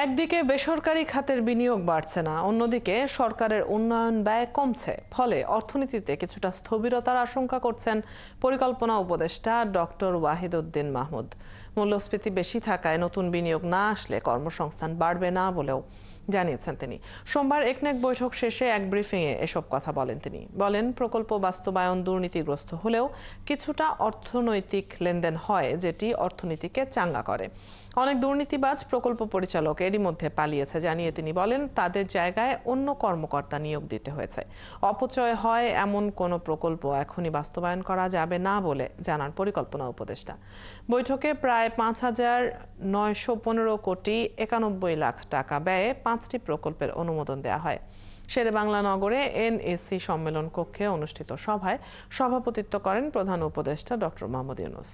একদিকে বেসরকারি খাতের বিনিয়োগ বাড়ছে না, অন্যদিকে সরকারের উন্নয়ন ব্যয় কমছে। ফলে অর্থনীতিতে কিছুটা স্থবিরতার আশঙ্কা করছেন পরিকল্পনা উপদেষ্টা ডক্টর ওয়াহিদ উদ্দিন মাহমুদ। মূল্যস্ফীতি বেশি থাকায় নতুন বিনিয়োগ না আসলে কর্মসংস্থান বাড়বে না বলেও জানিয়েছেন তিনি। সোমবার একনেক বৈঠক শেষে এক ব্রিফিংয়ে এসব কথা বলেন তিনি। বলেন, প্রকল্প বাস্তবায়ন দুর্নীতিগ্রস্ত হলেও কিছুটা অর্থনৈতিক লেনদেন হয়, যেটি অর্থনীতিকে চাঙ্গা করে। অনেক দুর্নীতিবাজ প্রকল্প পরিচালক এরই মধ্যে পালিয়েছে জানিয়ে তিনি বলেন, তাদের জায়গায় অন্য কর্মকর্তা নিয়োগ দিতে হয়েছে। অপচয় হয় এমন কোনো প্রকল্প এখনই বাস্তবায়ন করা যাবে না বলে জানান পরিকল্পনা উপদেষ্টা। বৈঠকে প্রায় ৫,৯১৫ কোটি ৯১ লাখ টাকা ব্যয়ে ৫টি প্রকল্পের অনুমোদন দেওয়া হয়। শেরেবাংলা নগরে এনএসি সম্মেলন কক্ষে অনুষ্ঠিত সভায় সভাপতিত্ব করেন প্রধান উপদেষ্টা ডক্টর মোহাম্মদ ইউনূস।